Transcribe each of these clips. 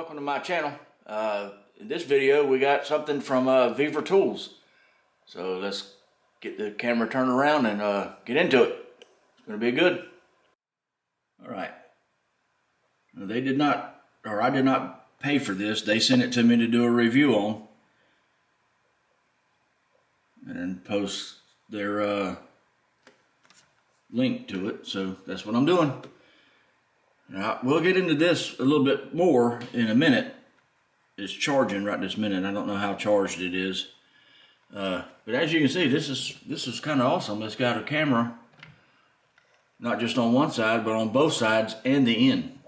welcome to my channel. In this video we got something from Viva Tools. So let's get the camera turned around and get into it. It's going to be good. Alright. They did not, or I did not pay for this. They sent it to me to do a review on. And post their link to it. So that's what I'm doing. Now, we'll get into this a little bit more in a minute. It's charging right this minute. I don't know how charged it is. But as you can see, this is kind of awesome. It's got a camera, not just on one side, but on both sides and the end.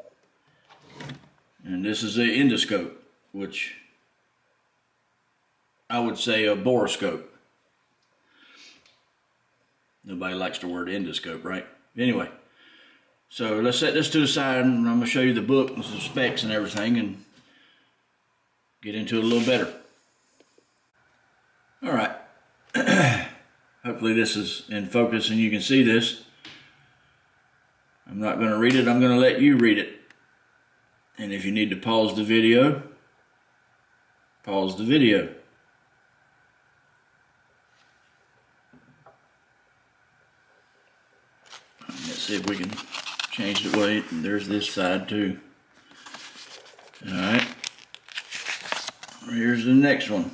And this is the endoscope, which I would say a borescope. Nobody likes the word endoscope, right? Anyway. So let's set this to the side, and I'm going to show you the book and some specs and everything and get into it a little better. Alright. Hopefully this is in focus and you can see this. I'm not going to read it, I'm going to let you read it. And if you need to pause the video, pause the video. Let's see if we can change the weight. There's this side too. Alright. Here's the next one.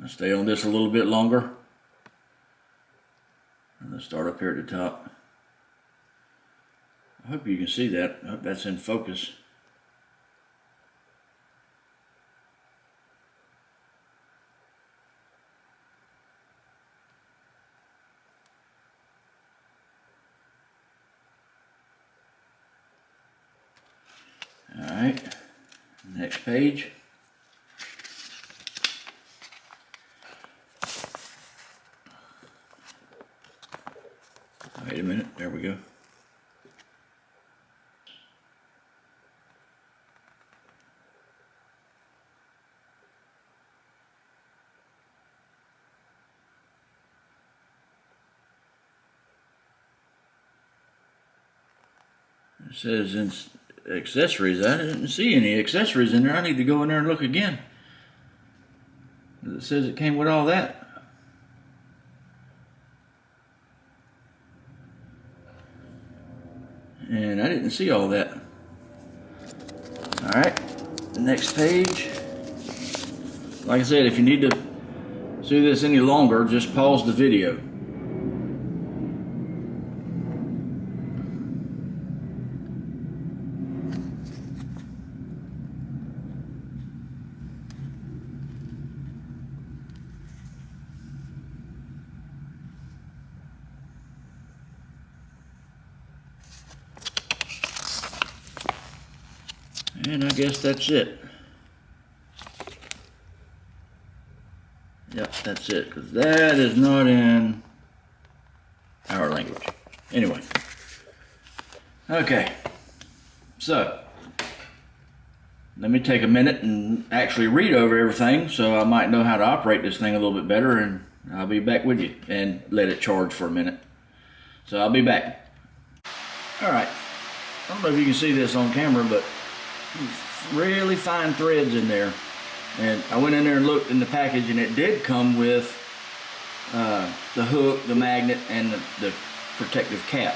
I'll stay on this a little bit longer. Let's start up here at the top. I hope you can see that. I hope that's in focus. All right, next page. Wait a minute, there we go. It says in accessories. I didn't see any accessories in there. I need to go in there and look again. It says it came with all that. And I didn't see all that. Alright, the next page. Like I said, if you need to see this any longer, just pause the video. And I guess that's it. Yep, that's it, because that is not in our language. Anyway. Okay. So, let me take a minute and actually read over everything so I might know how to operate this thing a little bit better, and I'll be back with you and let it charge for a minute. So I'll be back. Alright. I don't know if you can see this on camera, but really fine threads in there, and I went in there and looked in the package, and it did come with the hook, the magnet, and the protective cap.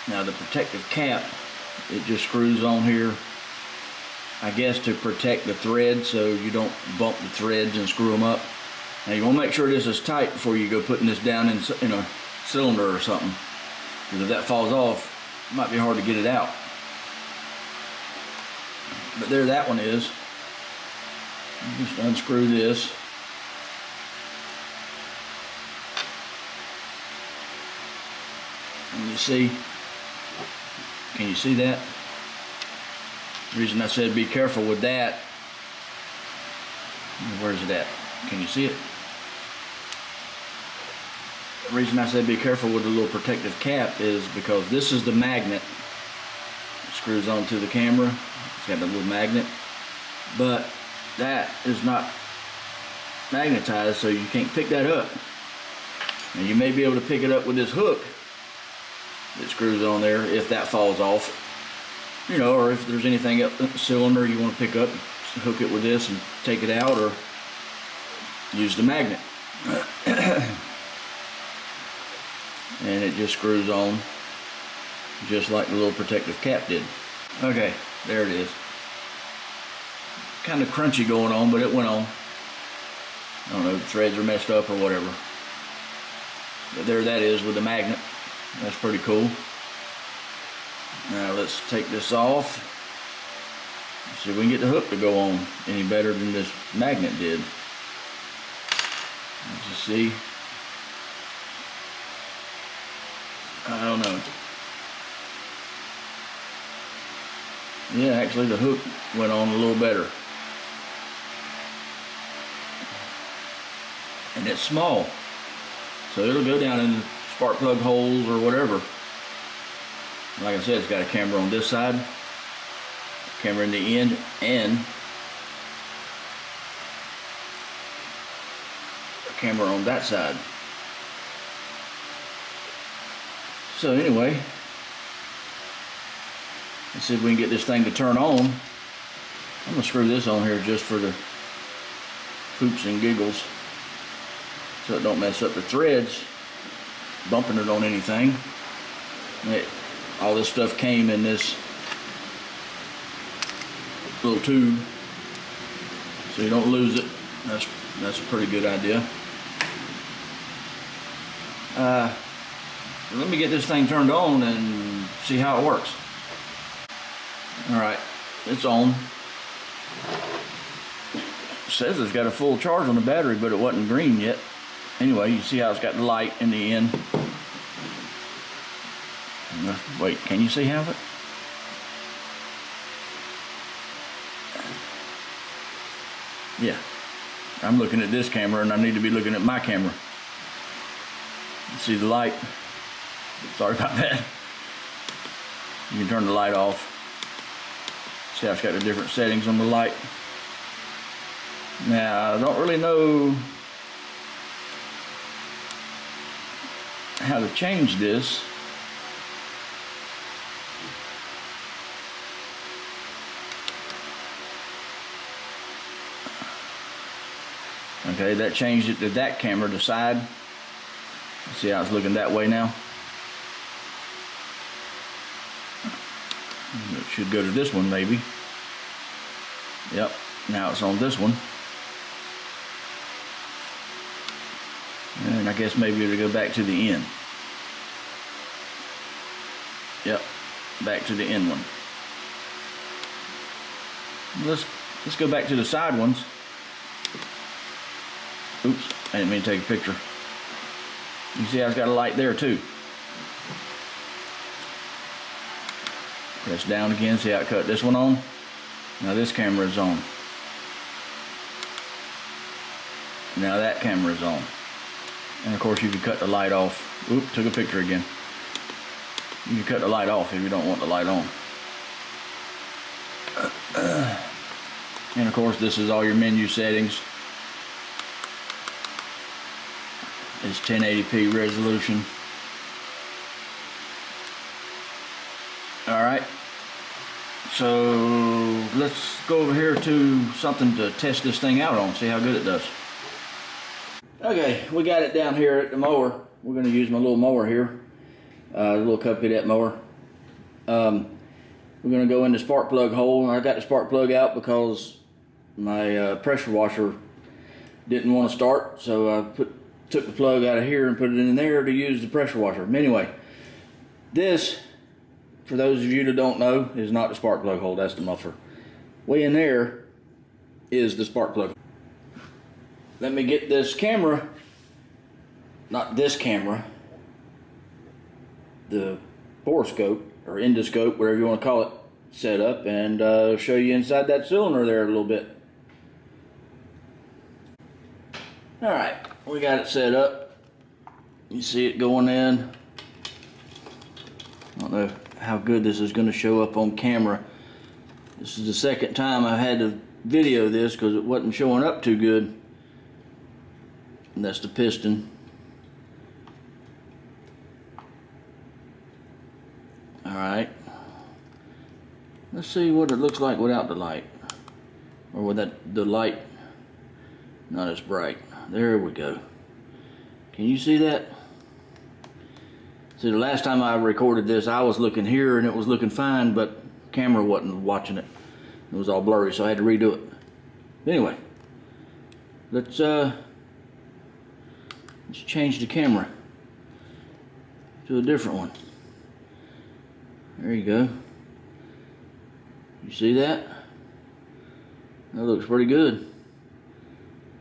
Now the protective cap, it just screws on here, I guess, to protect the thread so you don't bump the threads and screw them up. Now you want to make sure this is tight before you go putting this down in a cylinder or something, because if that falls off, it might be hard to get it out. But there that one is. Just unscrew this. And you see, can you see that? The reason I said be careful with that, where's it at? Can you see it? The reason I said be careful with the little protective cap is because this is the magnet. It screws onto the camera. It's got a little magnet, but that is not magnetized, so you can't pick that up. And you may be able to pick it up with this hook that screws on there if that falls off, you know, or if there's anything up in the cylinder you want to pick up, hook it with this and take it out, or use the magnet. And it just screws on just like the little protective cap did. Okay, there it is. Kind of crunchy going on, but it went on. I don't know, the threads are messed up or whatever. But there that is with the magnet. That's pretty cool. Now let's take this off. See if we can get the hook to go on any better than this magnet did. As you see, I don't know. Yeah, actually the hook went on a little better. And it's small, so it'll go down in the spark plug holes or whatever. Like I said, it's got a camera on this side, camera in the end, and a camera on that side. So anyway, let's see if we can get this thing to turn on. I'm gonna screw this on here just for the poops and giggles, so it don't mess up the threads, bumping it on anything. All this stuff came in this little tube, so you don't lose it. That's a pretty good idea. Let me get this thing turned on and see how it works. Alright, it's on. It says it's got a full charge on the battery, but it wasn't green yet. Anyway, you see how it's got the light in the end. Wait, can you see how it? Yeah, I'm looking at this camera and I need to be looking at my camera. See the light? Sorry about that. You can turn the light off. See how it's got the different settings on the light. Now, I don't really know how to change this. Okay, that changed it to that camera, the side. See how it's looking that way now? It should go to this one maybe. Yep, now it's on this one. And I guess maybe it'll go back to the end. Yep, back to the end one. Let's go back to the side ones. Oops, I didn't mean to take a picture. You see how it's got a light there too. Press down again, see how it cut this one on? Now this camera is on. Now that camera is on. And of course you can cut the light off. Oop, took a picture again. You can cut the light off if you don't want the light on. And of course this is all your menu settings. It's 1080p resolution. Alright, so let's go over here to something to test this thing out on, see how good it does. Okay, we got it down here at the mower. We're going to use my little mower here, a little cup cadet mower. We're going to go in the spark plug hole. I got the spark plug out because my pressure washer didn't want to start, so I took the plug out of here and put it in there to use the pressure washer. Anyway, this, for those of you that don't know, is not the spark plug hole, that's the muffler. Way in there is the spark plug. Let me get this camera, not this camera, the Borescope or Endoscope, whatever you want to call it, set up and show you inside that cylinder there a little bit. Alright, we got it set up. You see it going in. I don't know how good this is going to show up on camera. This is the second time I've had to video this because it wasn't showing up too good. And that's the piston. Alright. Let's see what it looks like without the light. Or with the light not as bright. There we go. Can you see that? See, the last time I recorded this, I was looking here and it was looking fine, but camera wasn't watching it. It was all blurry, so I had to redo it. Anyway, let's change the camera to a different one. There you go. You see that? That looks pretty good.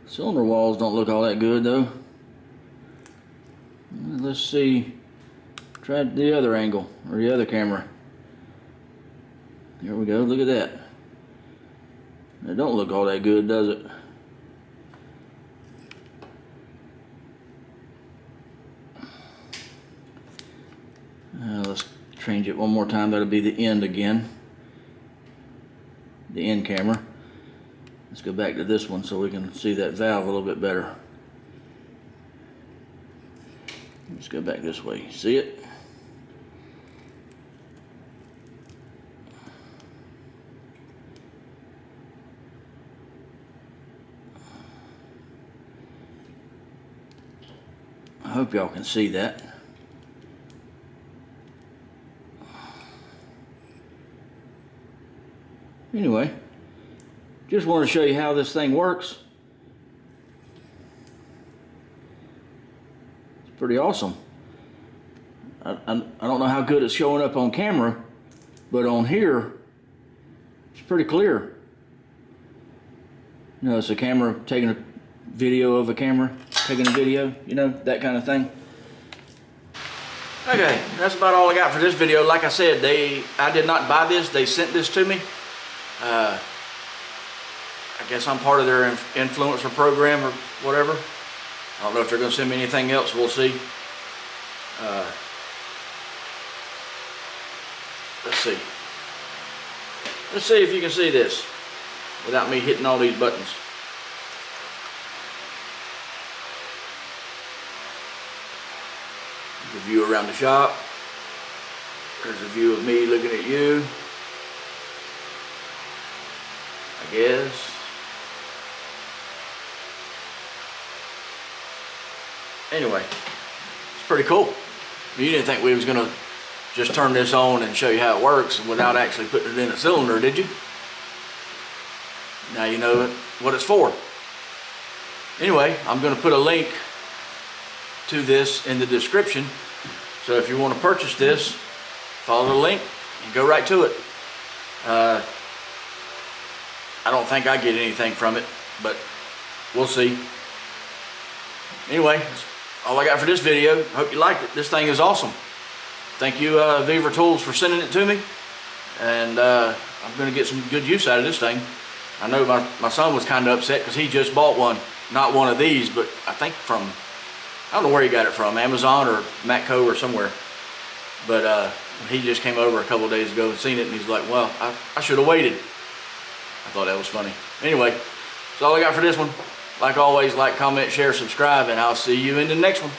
Cylinder walls don't look all that good though. Let's see. Try the other angle, or the other camera. There we go, look at that. It don't look all that good, does it? Let's change it one more time. That'll be the end again. The end camera. Let's go back to this one so we can see that valve a little bit better. Let's go back this way. See it? I hope y'all can see that. Anyway, just wanted to show you how this thing works. It's pretty awesome. I don't know how good it's showing up on camera, but on here, it's pretty clear. You know, it's a camera taking a video of a camera, taking a video, you know, that kind of thing. Okay, that's about all I got for this video. Like I said, I did not buy this, they sent this to me. I guess I'm part of their influencer program or whatever. I don't know if they're going to send me anything else, we'll see. Let's see. Let's see if you can see this without me hitting all these buttons. There's a view around the shop. There's a view of me looking at you, I guess. Anyway, it's pretty cool. You didn't think we was gonna just turn this on and show you how it works without actually putting it in a cylinder, did you? Now you know what it's for. Anyway, I'm gonna put a link to this in the description. So if you want to purchase this, follow the link and go right to it. I don't think I get anything from it, but we'll see. Anyway, that's all I got for this video. Hope you liked it. This thing is awesome. Thank you, Viva Tools, for sending it to me. And I'm going to get some good use out of this thing. I know my son was kind of upset because he just bought one. Not one of these, but I think from, I don't know where he got it from, Amazon or Matco or somewhere. But he just came over a couple of days ago and seen it, and he's like, well, I should have waited. I thought that was funny. Anyway, that's all I got for this one. Like always, like, comment, share, subscribe, and I'll see you in the next one.